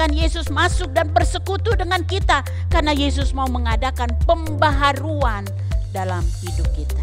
Tuhan Yesus masuk dan bersekutu dengan kita, karena Yesus mau mengadakan pembaharuan dalam hidup kita.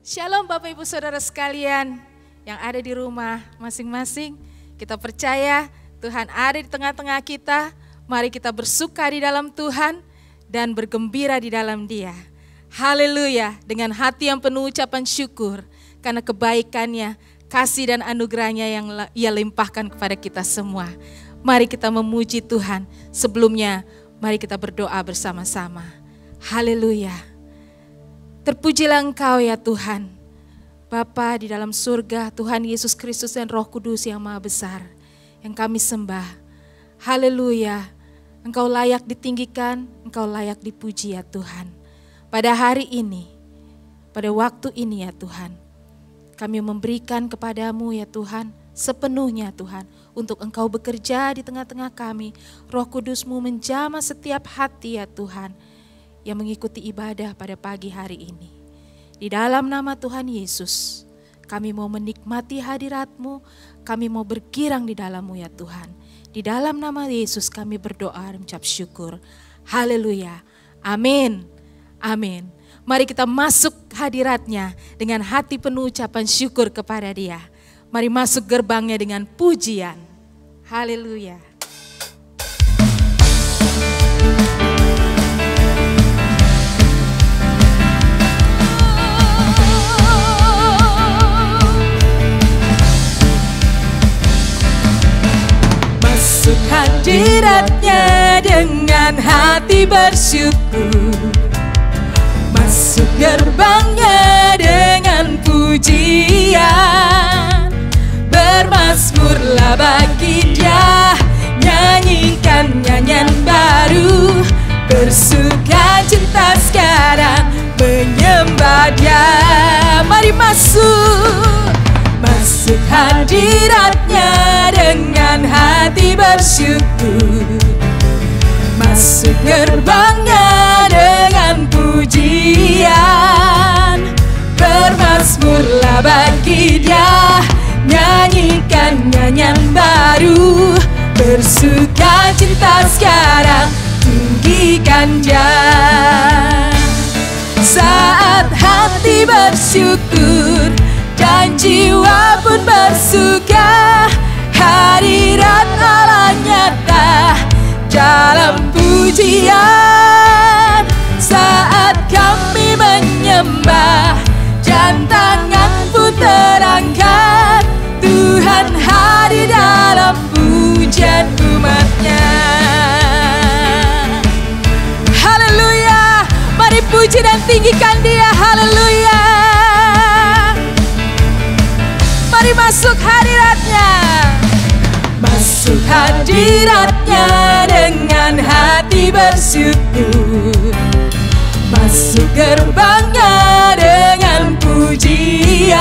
Shalom Bapak Ibu Saudara sekalian yang ada di rumah masing-masing. Kita percaya Tuhan ada di tengah-tengah kita. Mari kita bersuka di dalam Tuhan dan bergembira di dalam Dia. Haleluya, dengan hati yang penuh ucapan syukur karena kebaikannya, kasih dan anugerahnya yang Ia limpahkan kepada kita semua. Mari kita memuji Tuhan. Sebelumnya mari kita berdoa bersama-sama. Haleluya. Terpujilah Engkau ya Tuhan, Bapa di dalam surga, Tuhan Yesus Kristus dan Roh Kudus yang Maha Besar, yang kami sembah. Haleluya, Engkau layak ditinggikan, Engkau layak dipuji ya Tuhan. Pada hari ini, pada waktu ini ya Tuhan, kami memberikan kepadamu ya Tuhan, sepenuhnya Tuhan, untuk Engkau bekerja di tengah-tengah kami. Roh Kudus-Mu menjamah setiap hati ya Tuhan, yang mengikuti ibadah pada pagi hari ini. Di dalam nama Tuhan Yesus, kami mau menikmati hadirat-Mu, kami mau bergirang di dalam-Mu ya Tuhan. Di dalam nama Yesus kami berdoa dan mengucap syukur. Haleluya. Amin. Amin. Mari kita masuk hadirat-Nya dengan hati penuh ucapan syukur kepada Dia. Mari masuk gerbangnya dengan pujian. Haleluya. Masuk hadirat-Nya dengan hati bersyukur, masuk gerbangnya dengan pujian. Bermazmurlah bagi Dia, nyanyikan nyanyian baru, bersuka cita sekarang menyembah Dia. Mari masuk hadirat-Nya dengan hati bersyukur, masuk gerbangnya dengan pujian. Bermazmurlah bagi Dia, nyanyikan nyanyian baru, bersuka cita sekarang tinggikan Dia. Saat hati bersyukur dan jiwa pun bersuka, hadirat Allah nyata dalam pujian. Saat kami menyembah dan tangan pun terangkat, Tuhan hadir dalam pujian umat-Nya. Haleluya, mari puji dan tinggikan Dia. Haleluya. Mari masuk hadirat-Nya. Masuk hadirat-Nya dengan hati bersyukur, masuk gerbangnya dengan pujian.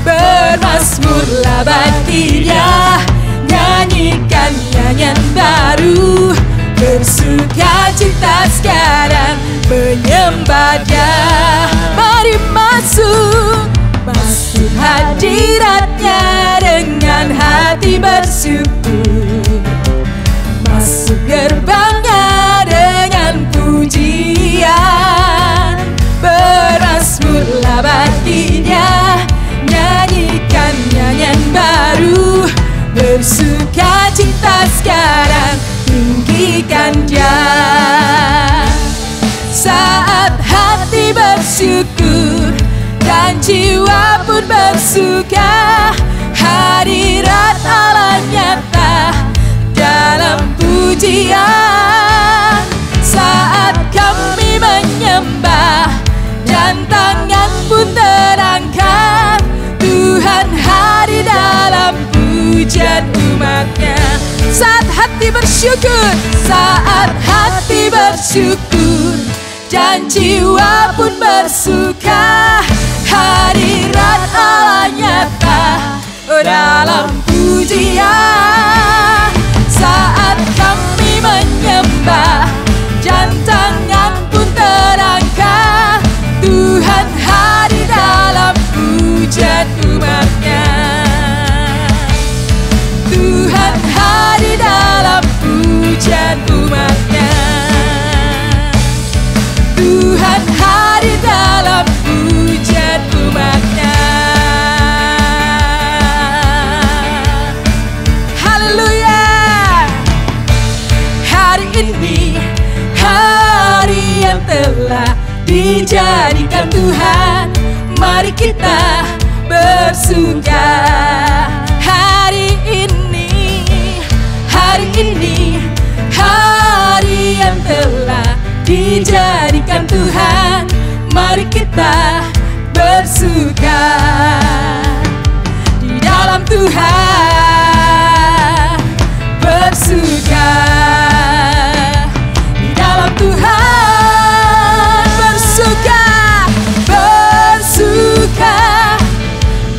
Bermazmurlah bagi Dia, nyanyikan nyanyian baru, bersuka cita sekarang menyembah Dia. Mari masuk hadirat-Nya dengan hati bersyukur, masuk gerbangnya dengan pujian. Bermazmur jiwa pun bersuka. Hadirat Allah nyata dalam pujian. Saat kami menyembah dan tangan pun terangkat, Tuhan hadir dalam pujian umatnya. Saat hati bersyukur, saat hati bersyukur, dan jiwa pun bersuka. Hadirat Allah nyata dalam pujian. Saat kami menyembah dan tangan pun terangkat, Tuhan hadir dalam pujian umatnya. Tuhan hadir dalam pujian umatnya. Tuhan hadir dalam pujian umatnya. Haleluya. Hari ini hari yang telah dijadikan Tuhan, mari kita bersuka. Hari ini hari yang telah dijadikan Tuhan, mari kita bersuka di dalam Tuhan. Bersuka di dalam Tuhan. Bersuka, bersuka,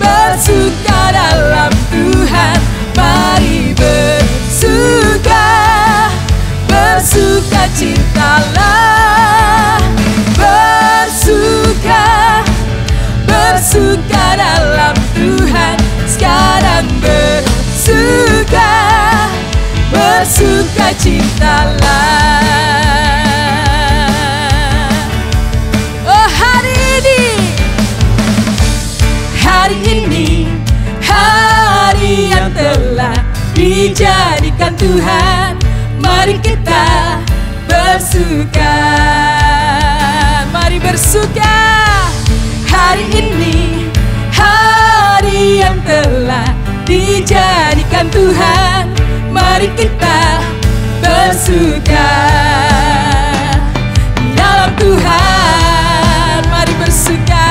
bersuka dalam Tuhan. Mari bersuka, bersuka citalah. Bersuka, bersuka dalam Tuhan. Sekarang bersuka, bersuka citalah. Oh hari ini hari yang telah dijadikan Tuhan, mari kita bersuka. Mari bersuka. Hari ini hari yang telah dijadikan Tuhan, mari kita bersuka di dalam Tuhan. Mari bersuka.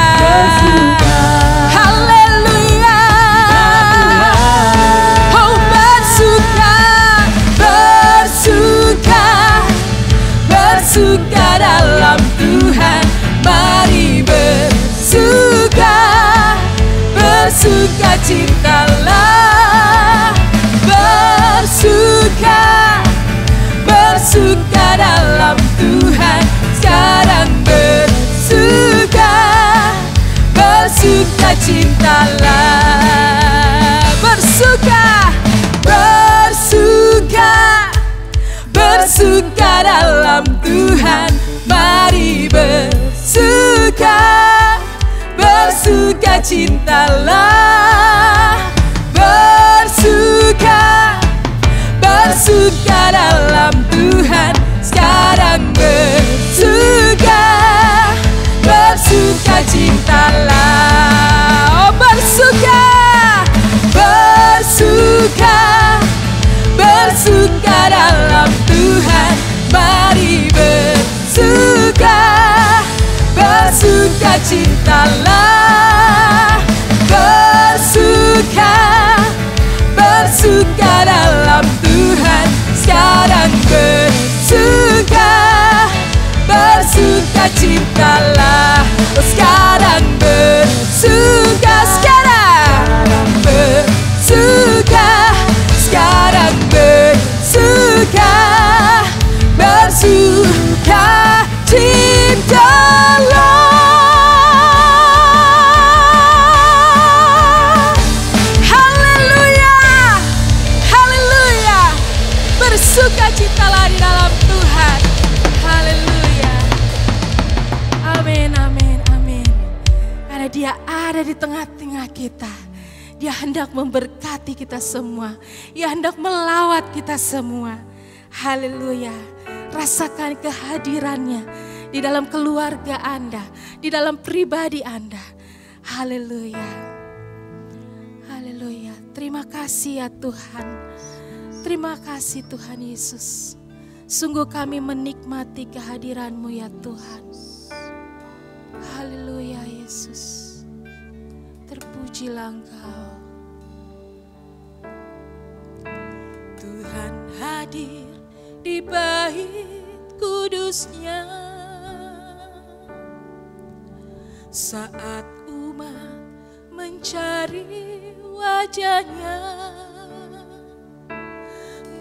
Haleluya. Oh bersuka, bersuka, bersuka dalam Tuhan. Mari bersuka, bersuka cintalah. Bersuka, bersuka dalam Tuhan. Sekarang bersuka, bersuka cintalah. Bersuka, bersuka, bersuka dalam Tuhan. Mari bersuka, bersuka cintalah. Bersuka, bersuka dalam Tuhan. Sekarang bersuka, bersuka cintalah. Oh bersuka, bersuka, bersuka dalam Tuhan. Mari bersuka, bersuka cintalah. Bersuka, bersuka dalam Tuhan. Sekarang bersuka, bersuka cintalah. Sekarang bersuka, sekarang bersuka, sekarang bersuka, bersuka cintalah. Haleluya, haleluya. Bersuka citalah di dalam Tuhan. Haleluya. Amin, amin, amin. Karena Dia ada di tengah-tengah kita. Dia hendak memberkati kita semua. Dia hendak melawat kita semua. Haleluya. Rasakan kehadirannya di dalam keluarga Anda, di dalam pribadi Anda. Haleluya. Haleluya. Terima kasih ya Tuhan. Terima kasih Tuhan Yesus. Sungguh kami menikmati kehadiran-Mu ya Tuhan. Haleluya Yesus. Terpujilah Engkau. Tuhan hadir di bait kudus-Nya saat umat mencari wajah-Nya,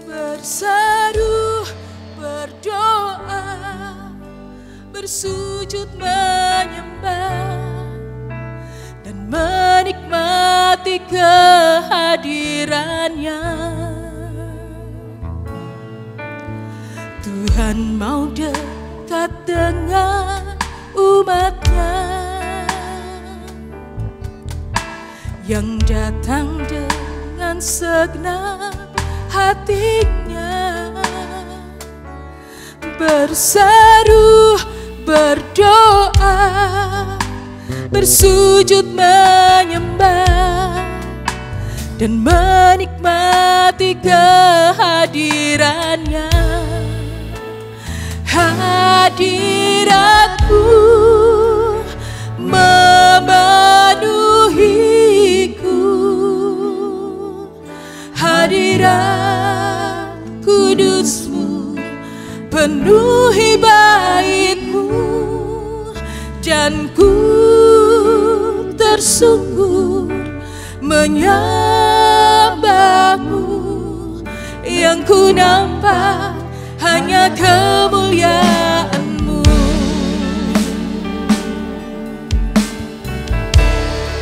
berseru, berdoa, bersujud menyembah dan menikmati kehadiran-Nya. Tuhan mau dekat dengan umat-Nya yang datang dengan segenap hatinya, berseru, berdoa, bersujud menyembah dan menikmati kehadiran-Nya. Hadirat-Mu memenuhiku, hadirat kudus-Mu penuhi bait-Mu, dan ku tersungkur menyembah-Mu. Yang ku nampak hanya kemuliaan-Mu.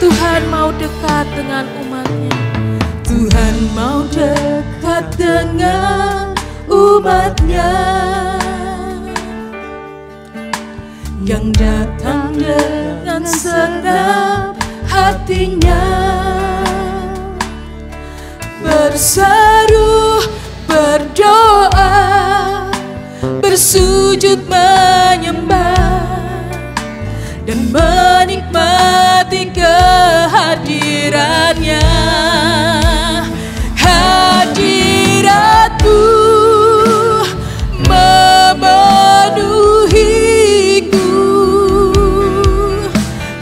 Tuhan mau dekat dengan umat-Nya. Tuhan mau dekat dengan umat-Nya yang datang dengan segenap hatinya, berseru, berdoa, bersujud menyembah dan menikmati kehadiran-Nya. Hadirat-Mu memenuhiku,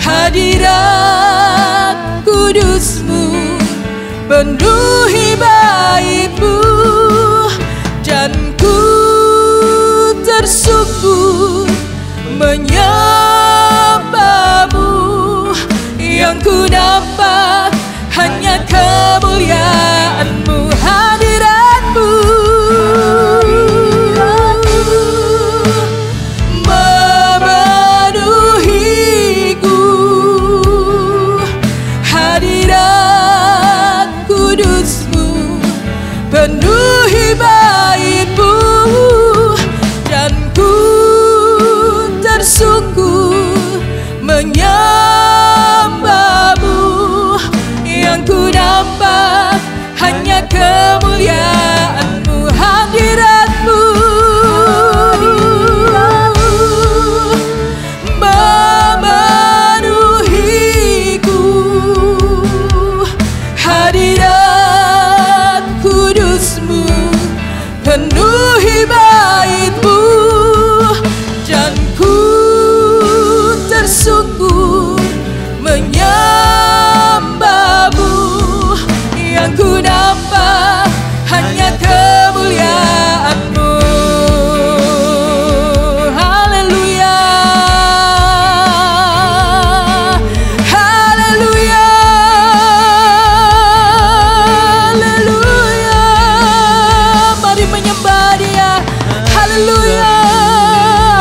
hadirat kudus-Mu penuhi bait-Mu, dan ku tersungkur menyembah-Mu. Yang ku nampak hanya kemuliaan-Mu. Hadirat-Mu memenuhiku, hadirat kudus-Mu penuhi bait-Mu, dan ku tersungkur menyembah-Mu. Yang ku nampak hanya kemuliaan-Mu. Hadirat-Mu memenuhiku, hadirat kudus-Mu penuhi bait-Mu, dan ku tersungkur menyembah-Mu. Yang ku nampak hanya kemuliaan-Mu. Haleluya, haleluya, haleluya. Mari menyembah Dia. Haleluya.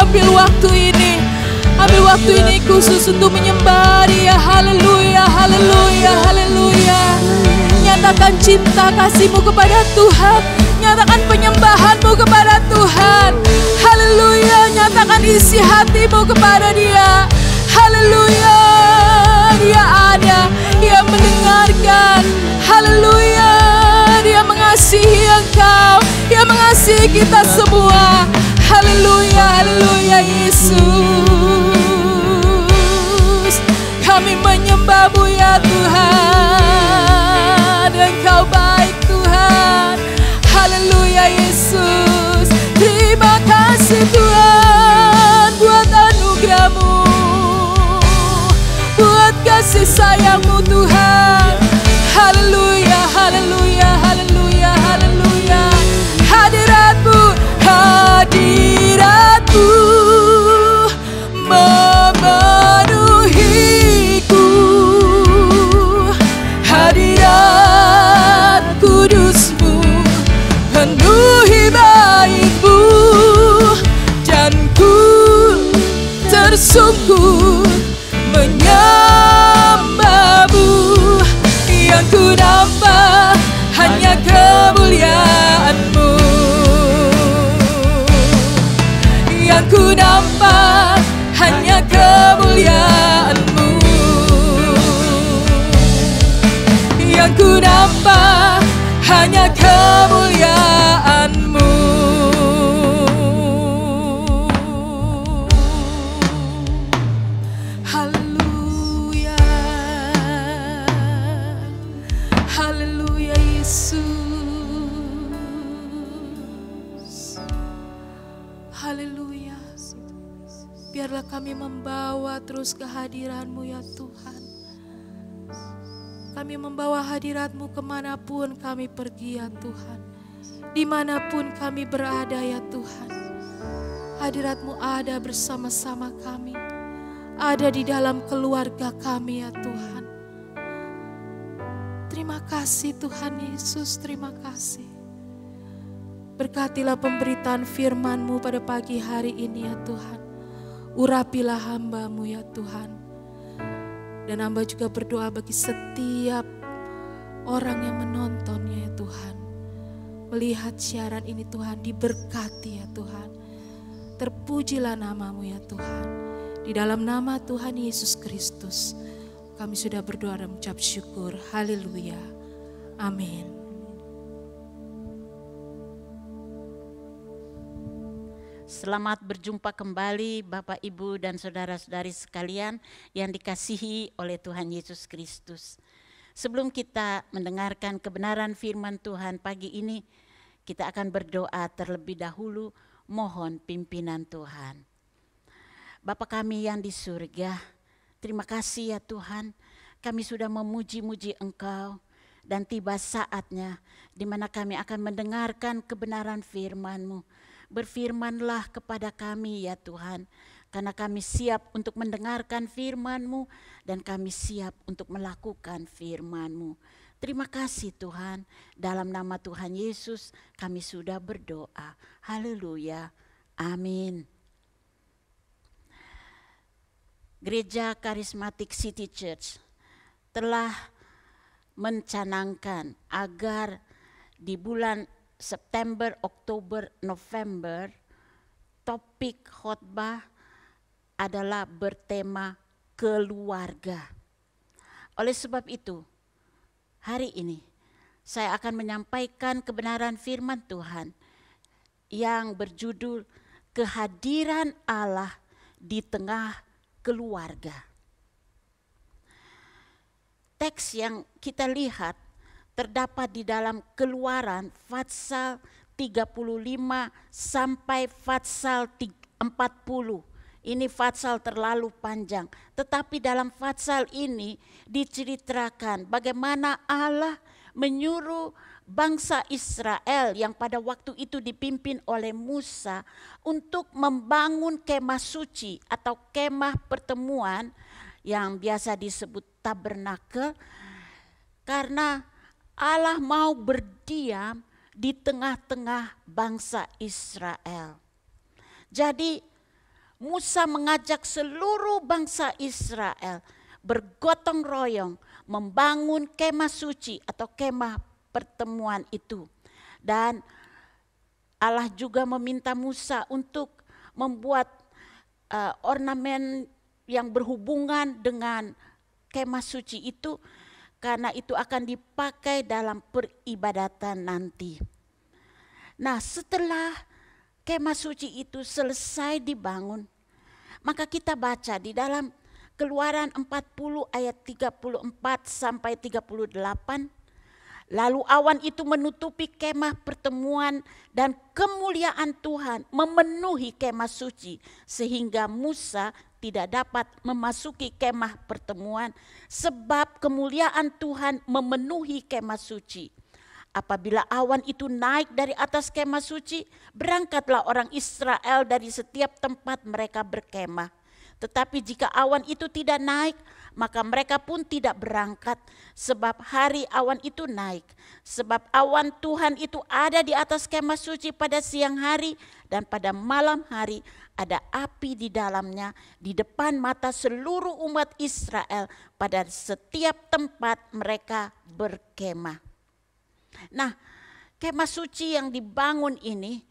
Ambil waktu ini khusus untuk menyembah Dia. Haleluya, haleluya, haleluya. Nyatakan cinta kasih-Mu kepada Tuhan. Nyatakan penyembahan-Mu kepada Tuhan. Haleluya. Nyatakan isi hati-Mu kepada Dia. Haleluya. Dia ada, Dia mendengarkan. Haleluya. Dia mengasihi engkau, Dia mengasihi kita semua. Haleluya, haleluya Yesus. Kami menyembah-Mu ya Tuhan. Engkau baik Tuhan. Haleluya Yesus. Terima kasih Tuhan buat anugerah-Mu, buat kasih sayang-Mu Tuhan. Haleluya, haleluya, haleluya, haleluya. Hadirat-Mu, hadirat-Mu memenuhiku. Hadirat kudus-Mu penuhi baik-Mu, dan ku tersungkur menyembah-Mu. Yang ku nampak hanya kemuliaan-Mu, yang ku nampak hanya kemuliaan-Mu, yang ku nampak hanya kemuliaan-Mu. Haleluya, haleluya Yesus. Haleluya. Biarlah kami membawa terus kehadiran-Mu ya Tuhan. Kami membawa hadirat-Mu kemanapun kami pergi ya Tuhan. Dimanapun kami berada ya Tuhan. Hadirat-Mu ada bersama-sama kami. Ada di dalam keluarga kami ya Tuhan. Terima kasih Tuhan Yesus, terima kasih. Berkatilah pemberitaan firman-Mu pada pagi hari ini ya Tuhan. Urapilah hamba-Mu ya Tuhan. Dan hamba juga berdoa bagi setiap orang yang menontonnya ya Tuhan. Melihat siaran ini Tuhan, diberkati ya Tuhan. Terpujilah nama-Mu ya Tuhan. Di dalam nama Tuhan Yesus Kristus, kami sudah berdoa dan mengucap syukur. Haleluya. Amin. Selamat berjumpa kembali Bapak, Ibu, dan saudara-saudari sekalian yang dikasihi oleh Tuhan Yesus Kristus. Sebelum kita mendengarkan kebenaran firman Tuhan pagi ini, kita akan berdoa terlebih dahulu, mohon pimpinan Tuhan. Bapa kami yang di surga, terima kasih ya Tuhan, kami sudah memuji-muji Engkau, dan tiba saatnya di mana kami akan mendengarkan kebenaran firman-Mu. Berfirmanlah kepada kami ya Tuhan, karena kami siap untuk mendengarkan firman-Mu dan kami siap untuk melakukan firman-Mu. Terima kasih Tuhan, dalam nama Tuhan Yesus kami sudah berdoa. Haleluya, amin. Gereja Karismatik City Church telah mencanangkan agar di bulan September, Oktober, November, topik khotbah adalah bertema keluarga. Oleh sebab itu, hari ini saya akan menyampaikan kebenaran firman Tuhan yang berjudul Kehadiran Allah di Tengah Keluarga. Teks yang kita lihat terdapat di dalam Keluaran pasal 35 sampai pasal 40. Ini pasal terlalu panjang, tetapi dalam pasal ini diceritakan bagaimana Allah menyuruh bangsa Israel yang pada waktu itu dipimpin oleh Musa untuk membangun kemah suci atau kemah pertemuan yang biasa disebut tabernakel, karena Allah mau berdiam di tengah-tengah bangsa Israel. Jadi Musa mengajak seluruh bangsa Israel bergotong royong membangun kemah suci atau kemah pertemuan itu. Dan Allah juga meminta Musa untuk membuat ornamen yang berhubungan dengan kemah suci itu, karena itu akan dipakai dalam peribadatan nanti. Nah, setelah kemah suci itu selesai dibangun, maka kita baca di dalam Keluaran 40 ayat 34 sampai 38. Lalu awan itu menutupi kemah pertemuan dan kemuliaan Tuhan memenuhi kemah suci sehingga Musa tidak dapat memasuki kemah pertemuan sebab kemuliaan Tuhan memenuhi kemah suci. Apabila awan itu naik dari atas kemah suci, berangkatlah orang Israel dari setiap tempat mereka berkemah. Tetapi jika awan itu tidak naik, maka mereka pun tidak berangkat, sebab hari awan itu naik. Sebab awan Tuhan itu ada di atas kemah suci pada siang hari, dan pada malam hari ada api di dalamnya, di depan mata seluruh umat Israel pada setiap tempat mereka berkemah. Nah, kemah suci yang dibangun ini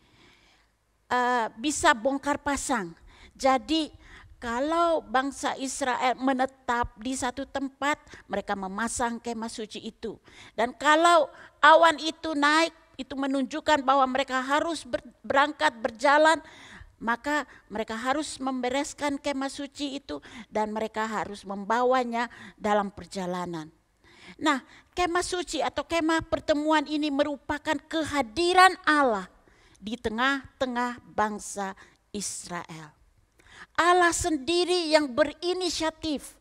bisa bongkar pasang. Jadi kalau bangsa Israel menetap di satu tempat, mereka memasang kemah suci itu. Dan kalau awan itu naik, itu menunjukkan bahwa mereka harus berangkat berjalan, maka mereka harus membereskan kemah suci itu dan mereka harus membawanya dalam perjalanan. Nah, kemah suci atau kemah pertemuan ini merupakan kehadiran Allah di tengah-tengah bangsa Israel. Allah sendiri yang berinisiatif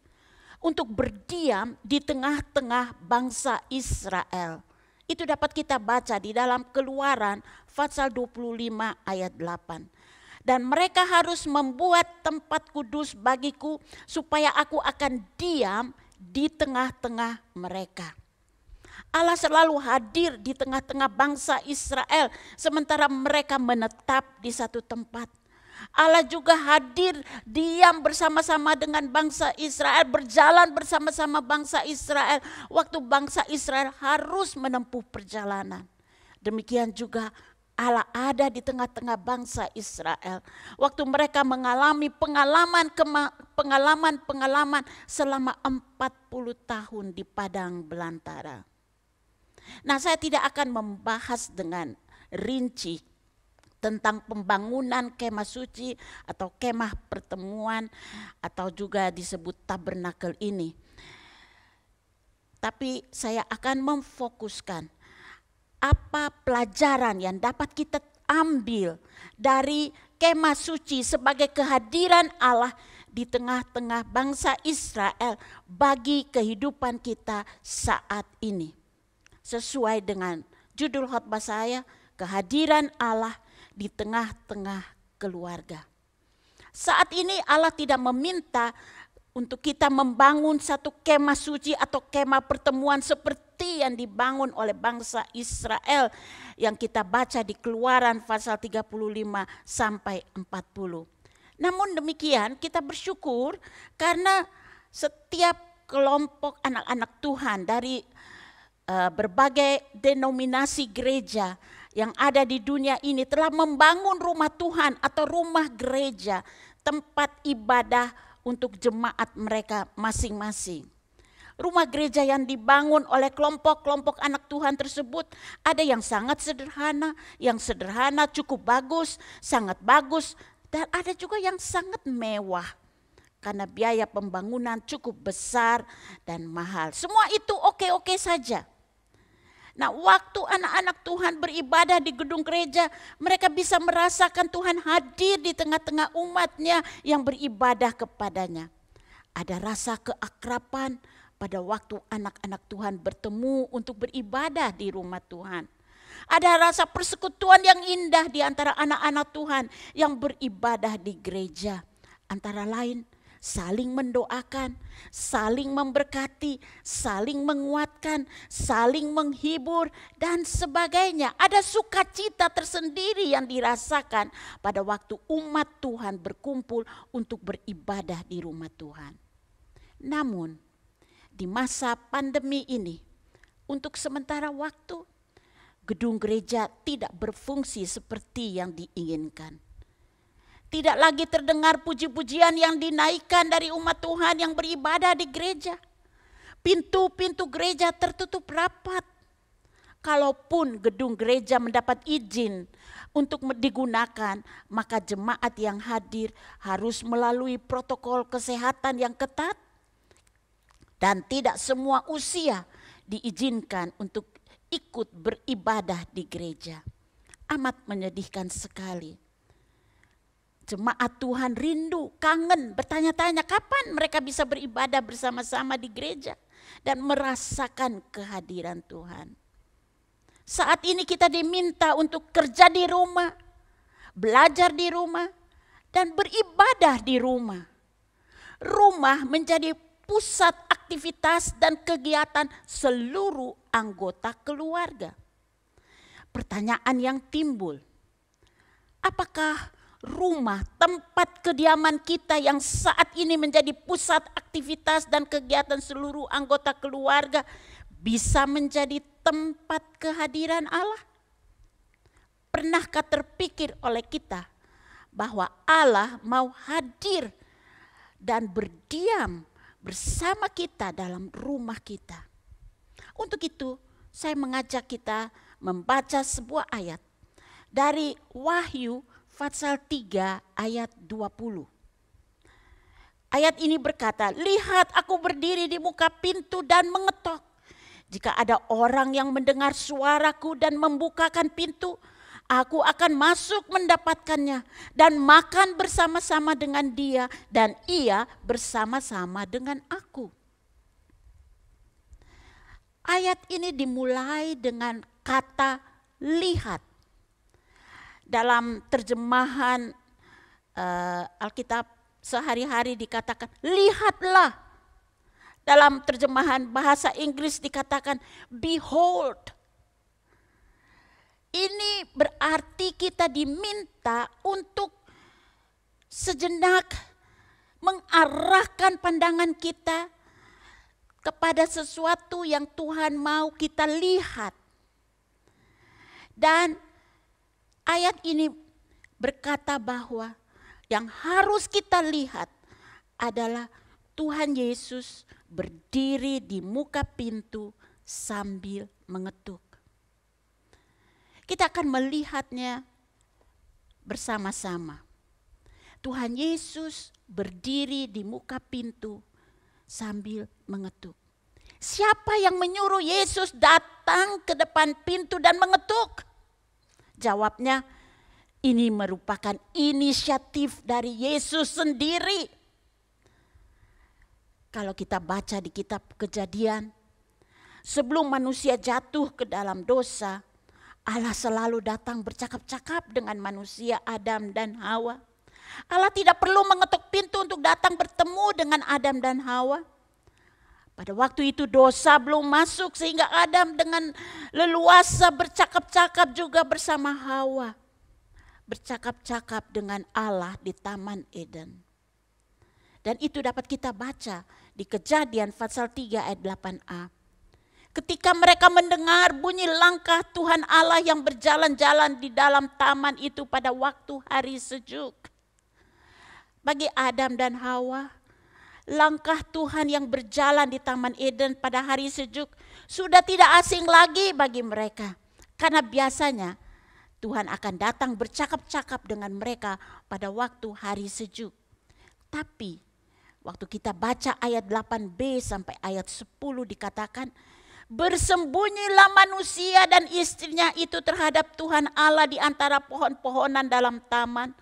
untuk berdiam di tengah-tengah bangsa Israel. Itu dapat kita baca di dalam Keluaran pasal 25 ayat 8. Dan mereka harus membuat tempat kudus bagiku supaya aku akan diam di tengah-tengah mereka. Allah selalu hadir di tengah-tengah bangsa Israel sementara mereka menetap di satu tempat. Allah juga hadir diam bersama-sama dengan bangsa Israel, berjalan bersama-sama bangsa Israel waktu bangsa Israel harus menempuh perjalanan. Demikian juga Allah ada di tengah-tengah bangsa Israel waktu mereka mengalami pengalaman selama 40 tahun di padang belantara. Nah, saya tidak akan membahas dengan rinci tentang pembangunan kemah suci atau kemah pertemuan atau juga disebut tabernakel ini. Tapi saya akan memfokuskan apa pelajaran yang dapat kita ambil dari kemah suci sebagai kehadiran Allah di tengah-tengah bangsa Israel bagi kehidupan kita saat ini. Sesuai dengan judul khotbah saya, kehadiran Allah di tengah-tengah keluarga. Saat ini Allah tidak meminta untuk kita membangun satu kemah suci atau kemah pertemuan seperti yang dibangun oleh bangsa Israel yang kita baca di Keluaran pasal 35 sampai 40. Namun demikian kita bersyukur karena setiap kelompok anak-anak Tuhan dari berbagai denominasi gereja yang ada di dunia ini telah membangun rumah Tuhan atau rumah gereja, tempat ibadah untuk jemaat mereka masing-masing. Rumah gereja yang dibangun oleh kelompok-kelompok anak Tuhan tersebut ada yang sangat sederhana, cukup bagus, sangat bagus, dan ada juga yang sangat mewah karena biaya pembangunan cukup besar dan mahal. Semua itu oke-oke saja. Nah, waktu anak-anak Tuhan beribadah di gedung gereja, mereka bisa merasakan Tuhan hadir di tengah-tengah umatnya yang beribadah kepadanya. Ada rasa keakraban pada waktu anak-anak Tuhan bertemu untuk beribadah di rumah Tuhan. Ada rasa persekutuan yang indah di antara anak-anak Tuhan yang beribadah di gereja. Antara lain, saling mendoakan, saling memberkati, saling menguatkan, saling menghibur, dan sebagainya. Ada sukacita tersendiri yang dirasakan pada waktu umat Tuhan berkumpul untuk beribadah di rumah Tuhan. Namun, di masa pandemi ini, untuk sementara waktu, gedung gereja tidak berfungsi seperti yang diinginkan. Tidak lagi terdengar puji-pujian yang dinaikkan dari umat Tuhan yang beribadah di gereja. Pintu-pintu gereja tertutup rapat. Kalaupun gedung gereja mendapat izin Untuk digunakan, maka jemaat yang hadir harus melalui protokol kesehatan yang ketat dan tidak semua usia diizinkan untuk ikut beribadah di gereja. Amat menyedihkan sekali. Jemaat Tuhan rindu, kangen, bertanya-tanya kapan mereka bisa beribadah bersama-sama di gereja dan merasakan kehadiran Tuhan. Saat ini kita diminta untuk kerja di rumah, belajar di rumah, dan beribadah di rumah. Rumah menjadi pusat aktivitas dan kegiatan seluruh anggota keluarga. Pertanyaan yang timbul, apakah rumah, tempat kediaman kita yang saat ini menjadi pusat aktivitas dan kegiatan seluruh anggota keluarga bisa menjadi tempat kehadiran Allah? Pernahkah terpikir oleh kita bahwa Allah mau hadir dan berdiam bersama kita dalam rumah kita? Untuk itu, saya mengajak kita membaca sebuah ayat dari Wahyu pasal 3 ayat 20. Ayat ini berkata, "Lihat, aku berdiri di muka pintu dan mengetok. Jika ada orang yang mendengar suaraku dan membukakan pintu, aku akan masuk mendapatkannya dan makan bersama-sama dengan dia dan ia bersama-sama dengan aku." Ayat ini dimulai dengan kata lihat. Dalam terjemahan Alkitab sehari-hari dikatakan lihatlah. Dalam terjemahan bahasa Inggris dikatakan behold. Ini berarti kita diminta untuk sejenak mengarahkan pandangan kita kepada sesuatu yang Tuhan mau kita lihat. Dan ayat ini berkata bahwa yang harus kita lihat adalah Tuhan Yesus berdiri di muka pintu sambil mengetuk. Kita akan melihatnya bersama-sama. Tuhan Yesus berdiri di muka pintu sambil mengetuk. Siapa yang menyuruh Yesus datang ke depan pintu dan mengetuk? Jawabnya, ini merupakan inisiatif dari Yesus sendiri. Kalau kita baca di kitab Kejadian, sebelum manusia jatuh ke dalam dosa, Allah selalu datang bercakap-cakap dengan manusia Adam dan Hawa. Allah tidak perlu mengetuk pintu untuk datang bertemu dengan Adam dan Hawa. Pada waktu itu dosa belum masuk sehingga Adam dengan leluasa bercakap-cakap juga bersama Hawa. Bercakap-cakap dengan Allah di Taman Eden. Dan itu dapat kita baca di Kejadian pasal 3 ayat 8a. Ketika mereka mendengar bunyi langkah Tuhan Allah yang berjalan-jalan di dalam taman itu pada waktu hari sejuk. Bagi Adam dan Hawa, langkah Tuhan yang berjalan di Taman Eden pada hari sejuk sudah tidak asing lagi bagi mereka. Karena biasanya Tuhan akan datang bercakap-cakap dengan mereka pada waktu hari sejuk. Tapi waktu kita baca ayat 8b sampai ayat 10 dikatakan, bersembunyilah manusia dan istrinya itu terhadap Tuhan Allah di antara pohon-pohonan dalam taman.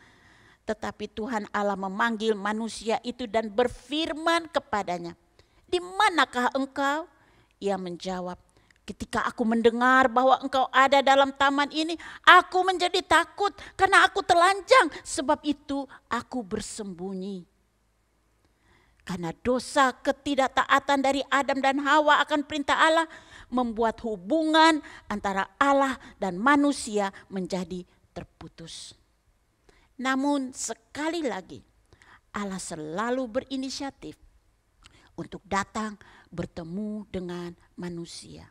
Tetapi Tuhan Allah memanggil manusia itu dan berfirman kepadanya, "Di manakah engkau?" Ia menjawab, "Ketika aku mendengar bahwa engkau ada dalam taman ini, aku menjadi takut karena aku telanjang, sebab itu aku bersembunyi." Karena dosa ketidaktaatan dari Adam dan Hawa akan perintah Allah membuat hubungan antara Allah dan manusia menjadi terputus. Namun sekali lagi Allah selalu berinisiatif untuk datang bertemu dengan manusia.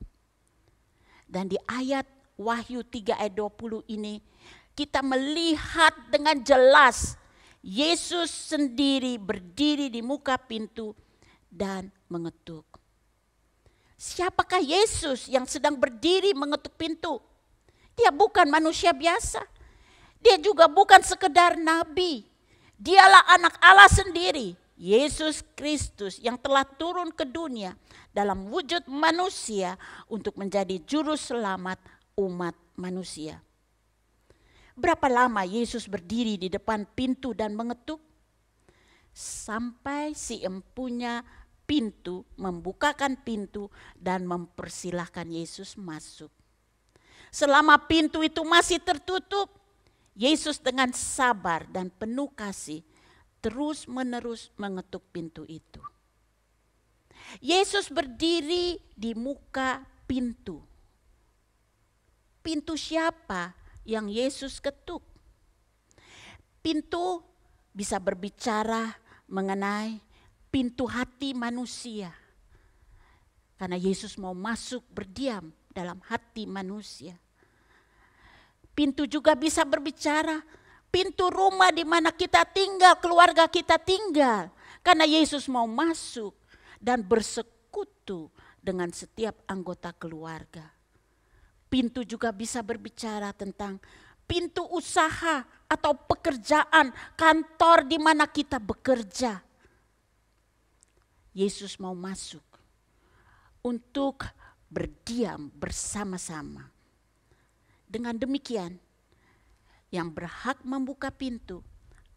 Dan di ayat Wahyu 3 ayat 20 ini kita melihat dengan jelas Yesus sendiri berdiri di muka pintu dan mengetuk. Siapakah Yesus yang sedang berdiri mengetuk pintu? Dia bukan manusia biasa. Dia juga bukan sekedar nabi. Dialah anak Allah sendiri, Yesus Kristus yang telah turun ke dunia dalam wujud manusia untuk menjadi juru selamat umat manusia. Berapa lama Yesus berdiri di depan pintu dan mengetuk? Sampai si empunya pintu membukakan pintu dan mempersilahkan Yesus masuk. Selama pintu itu masih tertutup, Yesus dengan sabar dan penuh kasih terus-menerus mengetuk pintu itu. Yesus berdiri di muka pintu. Pintu siapa yang Yesus ketuk? Pintu bisa berbicara mengenai pintu hati manusia. Karena Yesus mau masuk berdiam dalam hati manusia. Pintu juga bisa berbicara, pintu rumah di mana kita tinggal, keluarga kita tinggal. Karena Yesus mau masuk dan bersekutu dengan setiap anggota keluarga. Pintu juga bisa berbicara tentang pintu usaha atau pekerjaan, kantor di mana kita bekerja. Yesus mau masuk untuk berdiam bersama-sama. Dengan demikian, yang berhak membuka pintu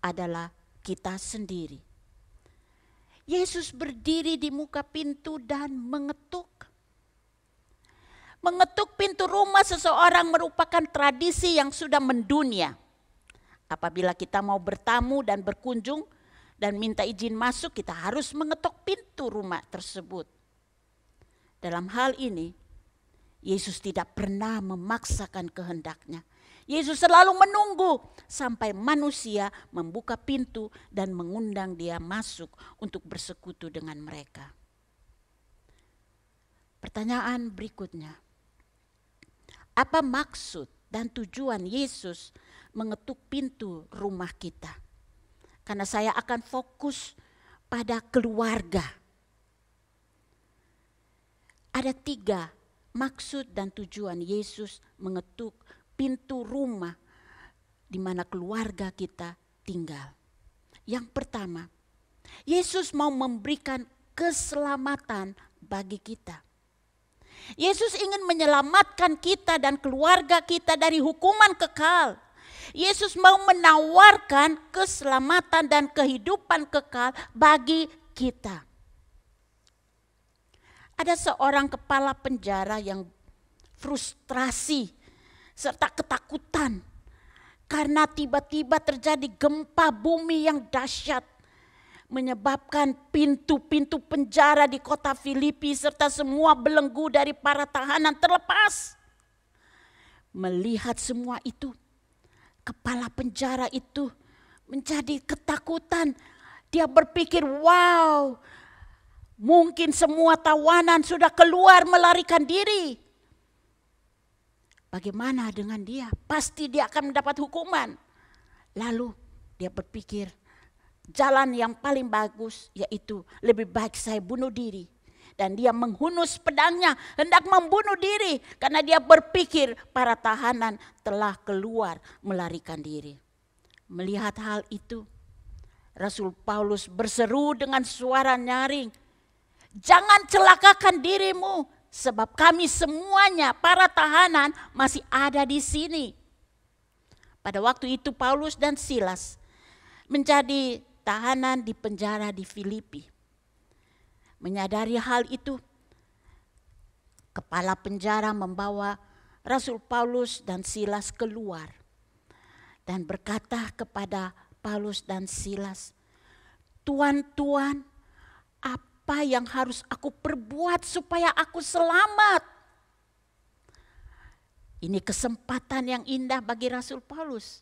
adalah kita sendiri. Yesus berdiri di muka pintu dan mengetuk. Mengetuk pintu rumah seseorang merupakan tradisi yang sudah mendunia. Apabila kita mau bertamu dan berkunjung dan minta izin masuk, kita harus mengetuk pintu rumah tersebut. Dalam hal ini, Yesus tidak pernah memaksakan kehendaknya. Yesus selalu menunggu sampai manusia membuka pintu dan mengundang dia masuk untuk bersekutu dengan mereka. Pertanyaan berikutnya, apa maksud dan tujuan Yesus mengetuk pintu rumah kita? Karena saya akan fokus pada keluarga. Ada 3 maksud dan tujuan Yesus mengetuk pintu rumah di mana keluarga kita tinggal. Yang pertama, Yesus mau memberikan keselamatan bagi kita. Yesus ingin menyelamatkan kita dan keluarga kita dari hukuman kekal. Yesus mau menawarkan keselamatan dan kehidupan kekal bagi kita. Ada seorang kepala penjara yang frustrasi serta ketakutan karena tiba-tiba terjadi gempa bumi yang dahsyat menyebabkan pintu-pintu penjara di kota Filipi serta semua belenggu dari para tahanan terlepas. Melihat semua itu, kepala penjara itu menjadi ketakutan. Dia berpikir, wow, mungkin semua tawanan sudah keluar melarikan diri. Bagaimana dengan dia? Pasti dia akan mendapat hukuman. Lalu dia berpikir, jalan yang paling bagus yaitu lebih baik saya bunuh diri. Dan dia menghunus pedangnya hendak membunuh diri karena dia berpikir para tahanan telah keluar melarikan diri. Melihat hal itu, Rasul Paulus berseru dengan suara nyaring, jangan celakakan dirimu sebab kami semuanya para tahanan masih ada di sini. Pada waktu itu Paulus dan Silas menjadi tahanan di penjara di Filipi. Menyadari hal itu, kepala penjara membawa Rasul Paulus dan Silas keluar dan berkata kepada Paulus dan Silas, "Tuan-tuan, apa yang harus aku perbuat supaya aku selamat?" Ini kesempatan yang indah bagi Rasul Paulus.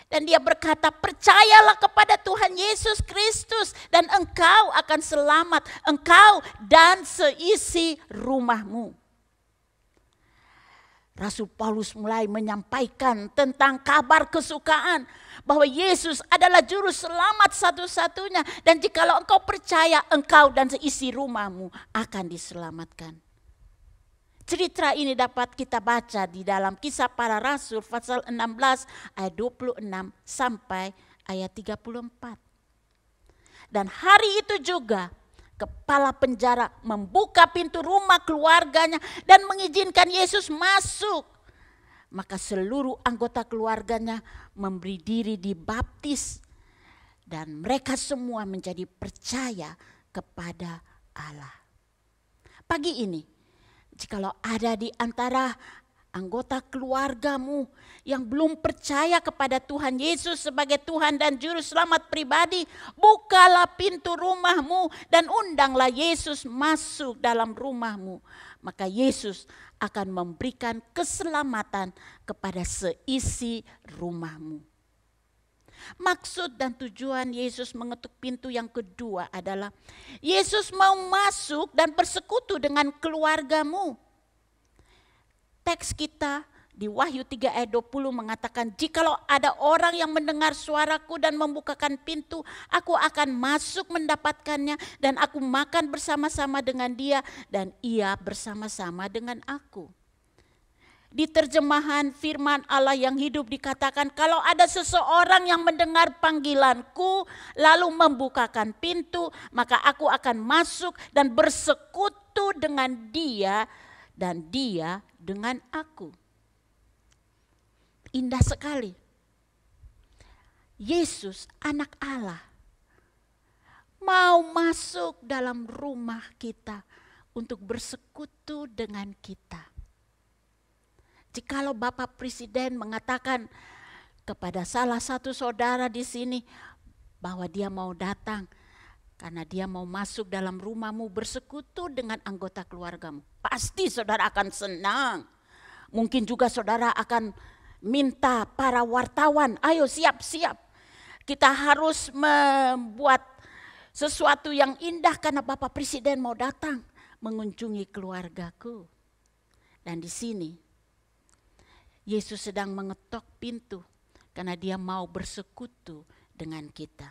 Dan dia berkata, percayalah kepada Tuhan Yesus Kristus dan engkau akan selamat, engkau dan seisi rumahmu. Rasul Paulus mulai menyampaikan tentang kabar kesukaan bahwa Yesus adalah juru selamat satu-satunya. Dan jikalau engkau percaya, engkau dan seisi rumahmu akan diselamatkan. Cerita ini dapat kita baca di dalam Kisah Para Rasul pasal 16 ayat 26 sampai ayat 34. Dan hari itu juga kepala penjara membuka pintu rumah keluarganya dan mengizinkan Yesus masuk. Maka seluruh anggota keluarganya memberi diri dibaptis. Dan mereka semua menjadi percaya kepada Allah. Pagi ini, jikalau ada di antara anggota keluargamu yang belum percaya kepada Tuhan Yesus sebagai Tuhan dan Juru Selamat pribadi, bukalah pintu rumahmu dan undanglah Yesus masuk dalam rumahmu. Maka Yesus akan memberikan keselamatan kepada seisi rumahmu. Maksud dan tujuan Yesus mengetuk pintu yang kedua adalah Yesus mau masuk dan bersekutu dengan keluargamu. Teks kita di Wahyu 3 ayat 20 mengatakan, jikalau ada orang yang mendengar suaraku dan membukakan pintu, aku akan masuk mendapatkannya dan aku makan bersama-sama dengan dia dan ia bersama-sama dengan aku. Di terjemahan firman Allah yang hidup dikatakan, kalau ada seseorang yang mendengar panggilanku lalu membukakan pintu, maka aku akan masuk dan bersekutu dengan dia dan dia dengan aku. Indah sekali. Yesus, anak Allah, mau masuk dalam rumah kita untuk bersekutu dengan kita. Jikalau Bapak Presiden mengatakan kepada salah satu saudara di sini bahwa dia mau datang karena dia mau masuk dalam rumahmu bersekutu dengan anggota keluargamu, pasti saudara akan senang. Mungkin juga saudara akan minta para wartawan, ayo siap-siap. Kita harus membuat sesuatu yang indah karena Bapak Presiden mau datang mengunjungi keluargaku. Dan di sini Yesus sedang mengetok pintu karena dia mau bersekutu dengan kita.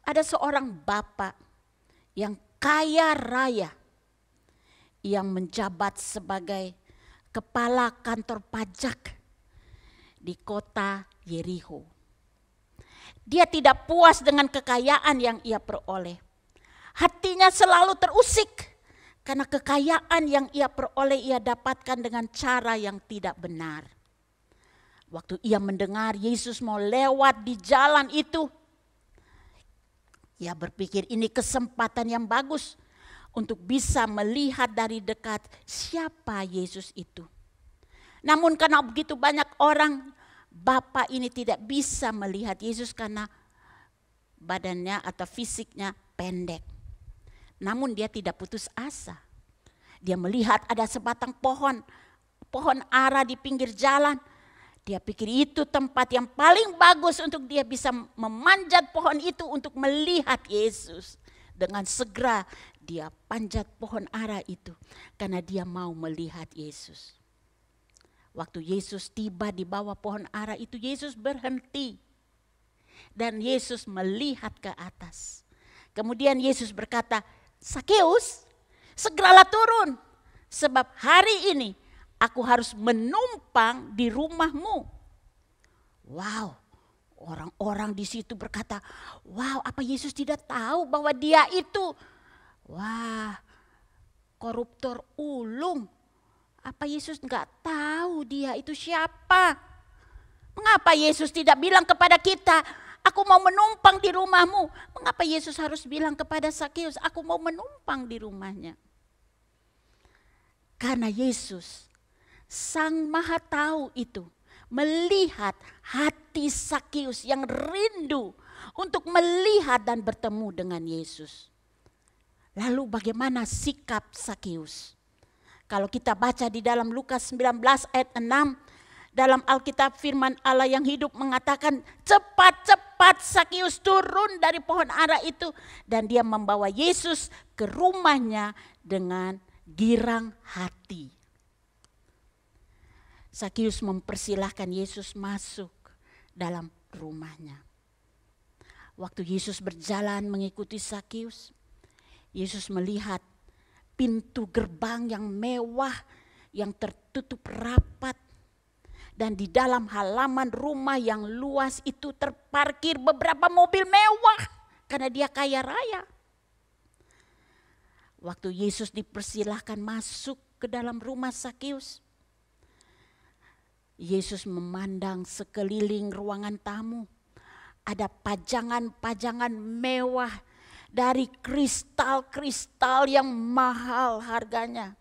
Ada seorang bapak yang kaya raya yang menjabat sebagai kepala kantor pajak di kota Yerikho. Dia tidak puas dengan kekayaan yang ia peroleh. Hatinya selalu terusik karena kekayaan yang ia peroleh ia dapatkan dengan cara yang tidak benar. Waktu ia mendengar Yesus mau lewat di jalan itu, ia berpikir ini kesempatan yang bagus untuk bisa melihat dari dekat siapa Yesus itu. Namun karena begitu banyak orang, bapak ini tidak bisa melihat Yesus karena badannya atau fisiknya pendek. Namun dia tidak putus asa. Dia melihat ada sebatang pohon ara di pinggir jalan. Dia pikir itu tempat yang paling bagus untuk dia bisa memanjat pohon itu untuk melihat Yesus. Dengan segera dia panjat pohon ara itu karena dia mau melihat Yesus. Waktu Yesus tiba di bawah pohon ara itu, Yesus berhenti. Dan Yesus melihat ke atas. Kemudian Yesus berkata, Sakeus, segeralah turun, sebab hari ini aku harus menumpang di rumahmu. Wow, orang-orang di situ berkata, wow, apa Yesus tidak tahu bahwa dia itu, wah, koruptor ulung. Apa Yesus enggak tahu dia itu siapa? Mengapa Yesus tidak bilang kepada kita, aku mau menumpang di rumahmu? Mengapa Yesus harus bilang kepada Sakeus, aku mau menumpang di rumahnya? Karena Yesus, Sang Maha Tahu itu, melihat hati Sakeus yang rindu untuk melihat dan bertemu dengan Yesus. Lalu bagaimana sikap Sakeus? Kalau kita baca di dalam Lukas 19 ayat 6, dalam Alkitab firman Allah yang hidup mengatakan, cepat-cepat Sakeus turun dari pohon ara itu dan dia membawa Yesus ke rumahnya dengan girang hati. Sakeus mempersilahkan Yesus masuk dalam rumahnya. Waktu Yesus berjalan mengikuti Sakeus, Yesus melihat pintu gerbang yang mewah yang tertutup rapat. Dan di dalam halaman rumah yang luas itu terparkir beberapa mobil mewah karena dia kaya raya. Waktu Yesus dipersilahkan masuk ke dalam rumah Sakeus, Yesus memandang sekeliling ruangan tamu. Ada pajangan-pajangan mewah dari kristal-kristal yang mahal harganya.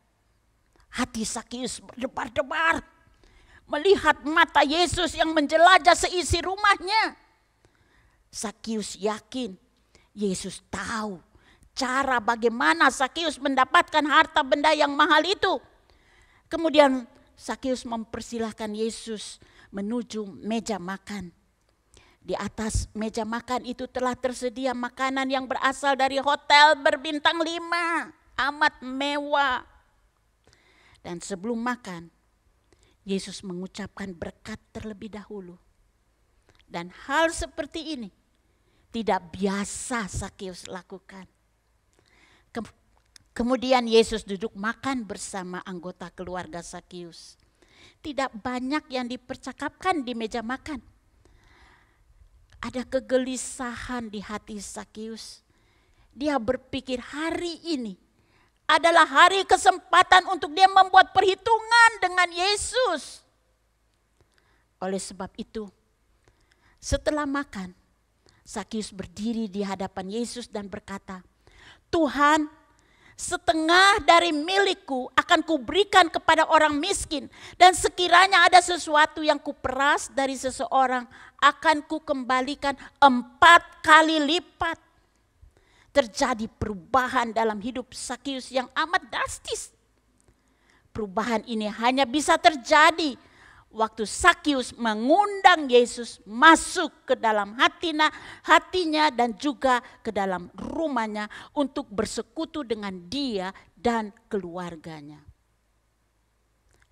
Hati Sakeus berdebar-debar melihat mata Yesus yang menjelajah seisi rumahnya. Sakeus yakin Yesus tahu cara bagaimana Sakeus mendapatkan harta benda yang mahal itu. Kemudian Sakeus mempersilahkan Yesus menuju meja makan. Di atas meja makan itu telah tersedia makanan yang berasal dari hotel berbintang 5, amat mewah. Dan sebelum makan, Yesus mengucapkan berkat terlebih dahulu. Dan hal seperti ini tidak biasa Sakeus lakukan. Kemudian Yesus duduk makan bersama anggota keluarga Sakeus. Tidak banyak yang dipercakapkan di meja makan. Ada kegelisahan di hati Sakeus. Dia berpikir hari ini adalah hari kesempatan untuk dia membuat perhitungan dengan Yesus. Oleh sebab itu, setelah makan, Sakeus berdiri di hadapan Yesus dan berkata, "Tuhan, setengah dari milikku akan kuberikan kepada orang miskin, dan sekiranya ada sesuatu yang kuperas dari seseorang, akan kukembalikan 4 kali lipat." Terjadi perubahan dalam hidup Sakeus yang amat drastis. Perubahan ini hanya bisa terjadi waktu Sakeus mengundang Yesus masuk ke dalam hatinya dan juga ke dalam rumahnya untuk bersekutu dengan dia dan keluarganya.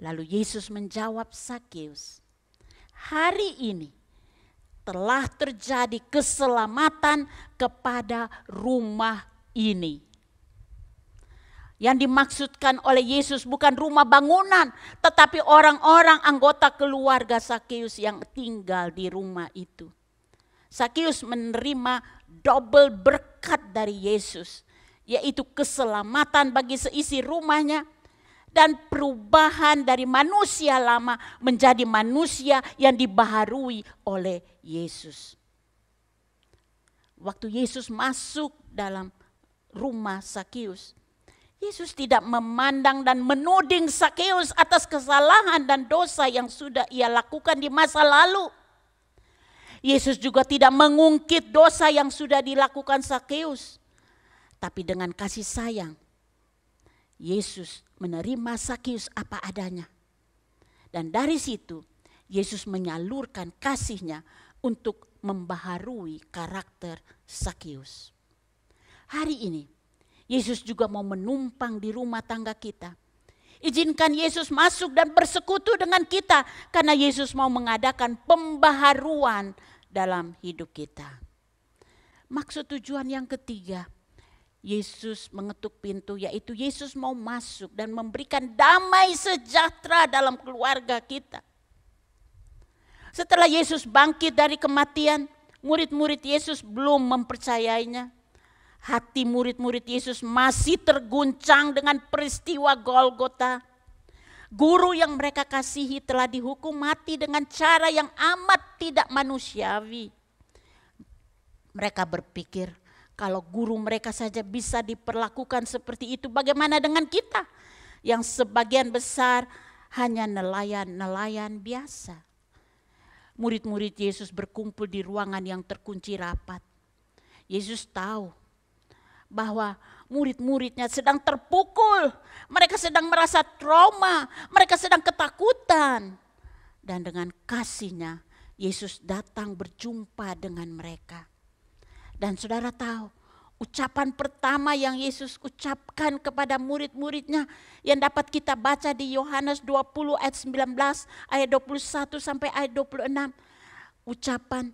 Lalu Yesus menjawab Sakeus, "Hari ini telah terjadi keselamatan kepada rumah ini." Yang dimaksudkan oleh Yesus bukan rumah bangunan, tetapi orang-orang anggota keluarga Sakeus yang tinggal di rumah itu. Sakeus menerima double berkat dari Yesus, yaitu keselamatan bagi seisi rumahnya dan perubahan dari manusia lama menjadi manusia yang dibaharui oleh Yesus. Waktu Yesus masuk dalam rumah Sakeus, Yesus tidak memandang dan menuding Sakeus atas kesalahan dan dosa yang sudah ia lakukan di masa lalu. Yesus juga tidak mengungkit dosa yang sudah dilakukan Sakeus. Tapi dengan kasih sayang, Yesus menerima Sakeus apa adanya. Dan dari situ Yesus menyalurkan kasih-Nya untuk membaharui karakter Sakeus. Hari ini Yesus juga mau menumpang di rumah tangga kita. Izinkan Yesus masuk dan bersekutu dengan kita karena Yesus mau mengadakan pembaharuan dalam hidup kita. Maksud tujuan yang ketiga, Yesus mengetuk pintu, yaitu Yesus mau masuk dan memberikan damai sejahtera dalam keluarga kita. Setelah Yesus bangkit dari kematian, murid-murid Yesus belum mempercayainya. Hati murid-murid Yesus masih terguncang dengan peristiwa Golgota. Guru yang mereka kasihi telah dihukum mati dengan cara yang amat tidak manusiawi. Mereka berpikir, kalau guru mereka saja bisa diperlakukan seperti itu, bagaimana dengan kita yang sebagian besar hanya nelayan-nelayan biasa. Murid-murid Yesus berkumpul di ruangan yang terkunci rapat. Yesus tahu bahwa murid-muridnya sedang terpukul, mereka sedang merasa trauma, mereka sedang ketakutan. Dan dengan kasih-Nya, Yesus datang berjumpa dengan mereka. Dan saudara tahu, ucapan pertama yang Yesus ucapkan kepada murid-muridnya yang dapat kita baca di Yohanes 20 ayat 19, ayat 21 sampai ayat 26. Ucapan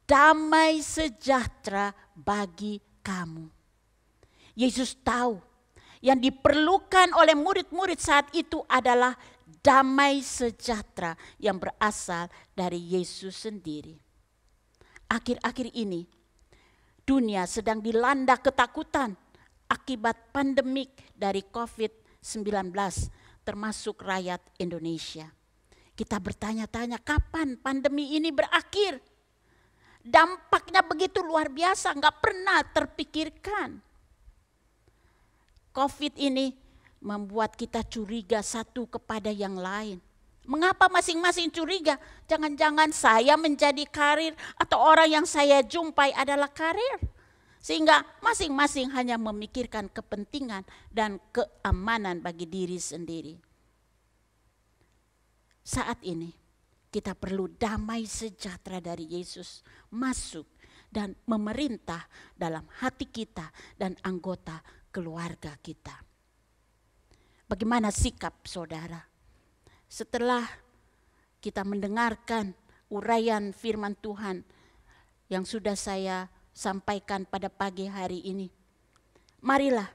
damai sejahtera bagi kamu. Yesus tahu Yang diperlukan oleh murid-murid saat itu adalah damai sejahtera yang berasal dari Yesus sendiri. Akhir-akhir ini dunia sedang dilanda ketakutan akibat pandemik dari COVID-19 termasuk rakyat Indonesia. Kita bertanya-tanya kapan pandemi ini berakhir? Dampaknya begitu luar biasa, nggak pernah terpikirkan. COVID ini membuat kita curiga satu kepada yang lain. Mengapa masing-masing curiga? Jangan-jangan saya menjadi karir atau orang yang saya jumpai adalah karir. Sehingga masing-masing hanya memikirkan kepentingan dan keamanan bagi diri sendiri. Saat ini kita perlu damai sejahtera dari Yesus masuk dan memerintah dalam hati kita dan anggota keluarga kita. Bagaimana sikap saudara? Setelah kita mendengarkan uraian firman Tuhan yang sudah saya sampaikan pada pagi hari ini, marilah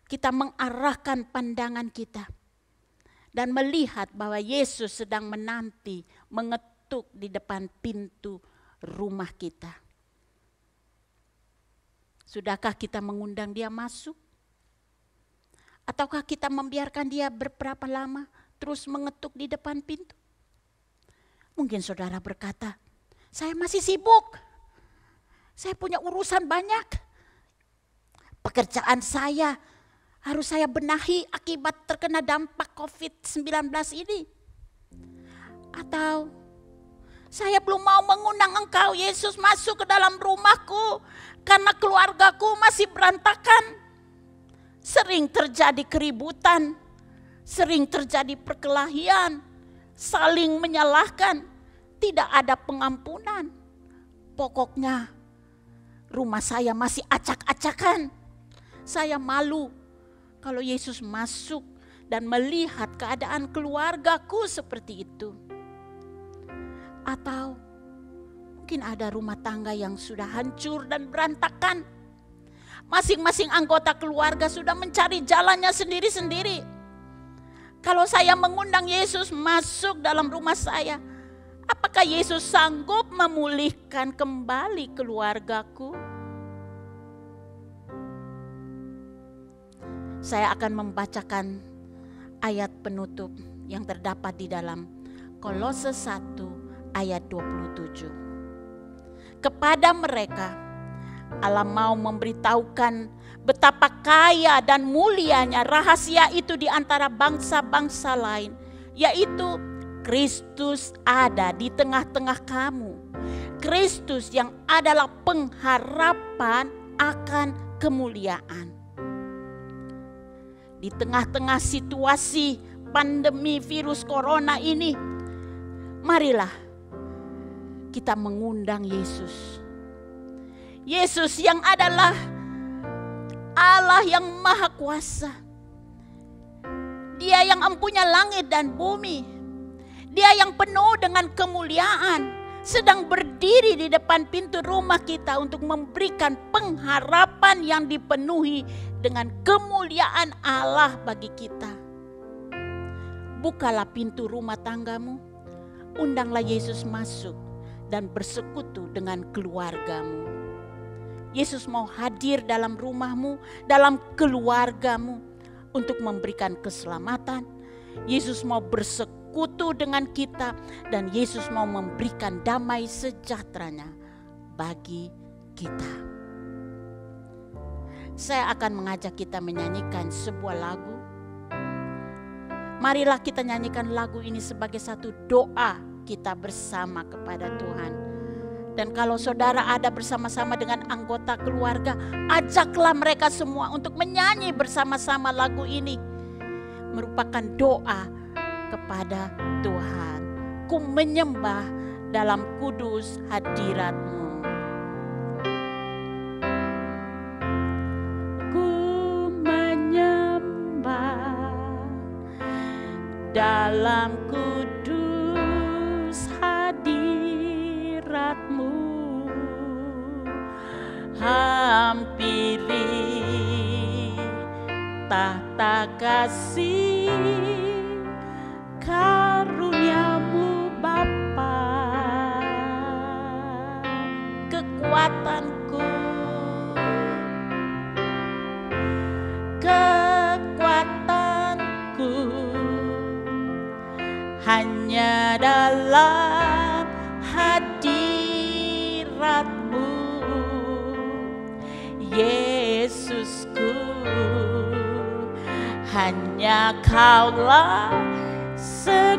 kita mengarahkan pandangan kita dan melihat bahwa Yesus sedang menanti, mengetuk di depan pintu rumah kita. Sudahkah kita mengundang dia masuk? Ataukah kita membiarkan dia berberapa lama terus mengetuk di depan pintu? Mungkin saudara berkata, saya masih sibuk. Saya punya urusan banyak. Pekerjaan saya harus saya benahi akibat terkena dampak COVID-19 ini. Atau saya belum mau mengundang engkau Yesus masuk ke dalam rumahku karena keluargaku masih berantakan. Sering terjadi keributan, sering terjadi perkelahian, saling menyalahkan, tidak ada pengampunan. Pokoknya rumah saya masih acak-acakan. Saya malu kalau Yesus masuk dan melihat keadaan keluargaku seperti itu. Atau mungkin ada rumah tangga yang sudah hancur dan berantakan. Masing-masing anggota keluarga sudah mencari jalannya sendiri-sendiri. Kalau saya mengundang Yesus masuk dalam rumah saya, apakah Yesus sanggup memulihkan kembali keluargaku? Saya akan membacakan ayat penutup yang terdapat di dalam Kolose 1 ayat 27. Kepada mereka Allah mau memberitahukan betapa kaya dan mulianya rahasia itu di antara bangsa-bangsa lain, yaitu Kristus ada di tengah-tengah kamu. Kristus yang adalah pengharapan akan kemuliaan. Di tengah-tengah situasi pandemi virus corona ini, marilah kita mengundang Yesus. Yesus yang adalah Allah yang Maha Kuasa. Dia yang empunya langit dan bumi. Dia yang penuh dengan kemuliaan, sedang berdiri di depan pintu rumah kita untuk memberikan pengharapan yang dipenuhi dengan kemuliaan Allah bagi kita. Bukalah pintu rumah tanggamu, undanglah Yesus masuk dan bersekutu dengan keluargamu. Yesus mau hadir dalam rumahmu, dalam keluargamu untuk memberikan keselamatan. Yesus mau bersekutu dengan kita dan Yesus mau memberikan damai sejahteranya bagi kita. Saya akan mengajak kita menyanyikan sebuah lagu. Marilah kita nyanyikan lagu ini sebagai satu doa kita bersama kepada Tuhan. Dan kalau saudara ada bersama-sama dengan anggota keluarga, ajaklah mereka semua untuk menyanyi bersama-sama lagu ini. Merupakan doa kepada Tuhan. Ku menyembah dalam kudus hadirat-Mu. Ku menyembah dalam kudus hadirat-Mu. Hampiri tahta kasih karuniamu Bapa, kekuatanku, hanya dalam hadirat-Mu, Yesusku. Hanya Kaulah segalanya.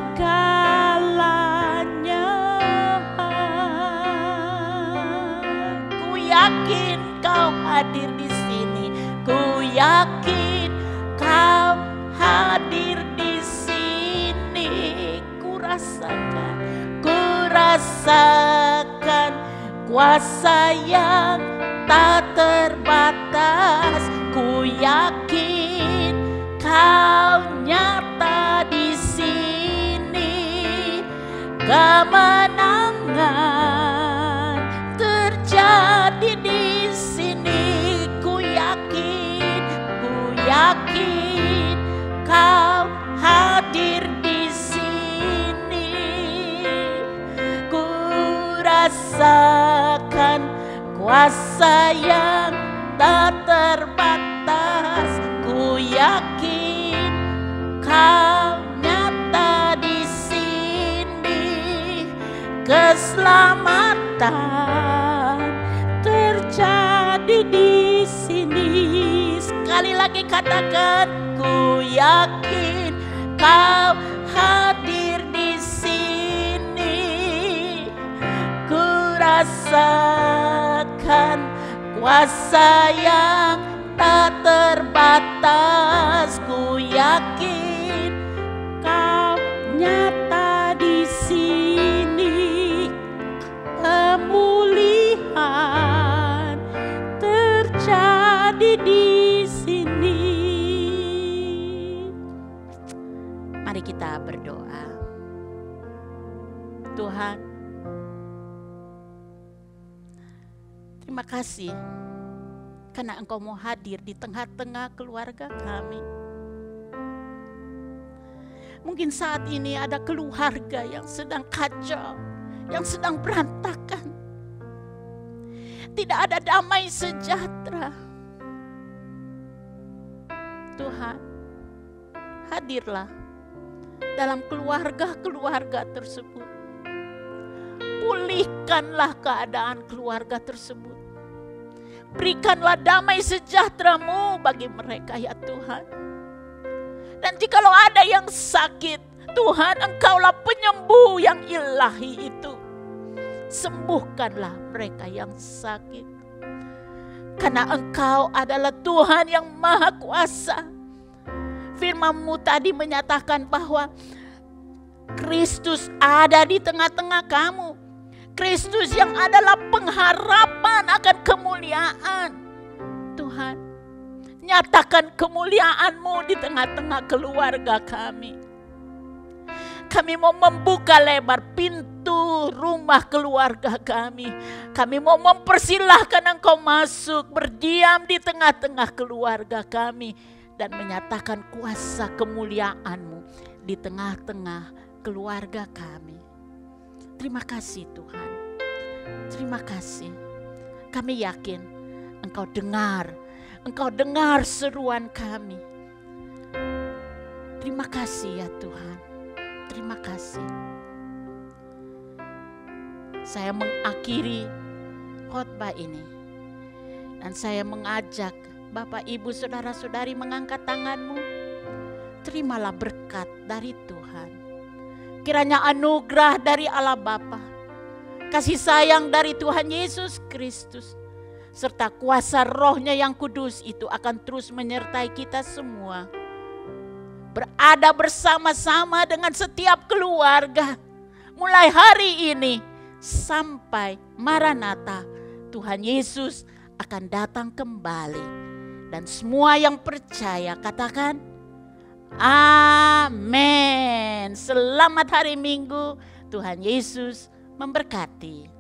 Ku yakin Kau hadir di sini. Ku yakin Kau hadir di sini. Ku rasakan kuasa yang tak terbatas. Ku yakin Kau nyata di sini. Kemenangan terjadi di sini. Ku yakin Kau hadir di sini. Ku rasakan kuasa yang tak terbatas. Ku yakin Kau nyata di sini. Keselamatan terjadi di sini. Sekali lagi katakan, ku yakin Kau hadir di sini. Ku rasakan kuasa yang tak terbatas. Ku yakin Kau nyata di sini. Pemulihan terjadi di sini. Mari kita berdoa. Tuhan, terima kasih karena Engkau mau hadir di tengah-tengah keluarga kami. Mungkin saat ini ada keluarga yang sedang kacau, yang sedang berantakan. Tidak ada damai sejahtera. Tuhan, hadirlah dalam keluarga-keluarga tersebut. Pulihkanlah keadaan keluarga tersebut. Berikanlah damai sejahtera-Mu bagi mereka ya Tuhan. Dan jikalau ada yang sakit, Tuhan, Engkaulah penyembuh yang ilahi itu. Sembuhkanlah mereka yang sakit. Karena Engkau adalah Tuhan yang Maha Kuasa. Firman-Mu tadi menyatakan bahwa Kristus ada di tengah-tengah kamu. Kristus yang adalah pengharapan akan kemuliaan. Tuhan, nyatakan kemuliaan-Mu di tengah-tengah keluarga kami. Kami mau membuka lebar pintu rumah keluarga kami. Kami mau mempersilahkan Engkau masuk, berdiam di tengah-tengah keluarga kami. Dan menyatakan kuasa kemuliaan-Mu di tengah-tengah keluarga kami. Terima kasih Tuhan. Terima kasih. Kami yakin Engkau dengar seruan kami. Terima kasih ya Tuhan. Terima kasih. Saya mengakhiri khotbah ini. Dan saya mengajak Bapak, Ibu, Saudara-saudari mengangkat tanganmu. Terimalah berkat dari Tuhan. Kiranya anugerah dari Allah Bapa, kasih sayang dari Tuhan Yesus Kristus, serta kuasa Roh-Nya yang kudus itu akan terus menyertai kita semua. Berada bersama-sama dengan setiap keluarga. Mulai hari ini sampai Maranatha, Tuhan Yesus akan datang kembali. Dan semua yang percaya katakan, amin. Selamat hari Minggu. Tuhan Yesus memberkati.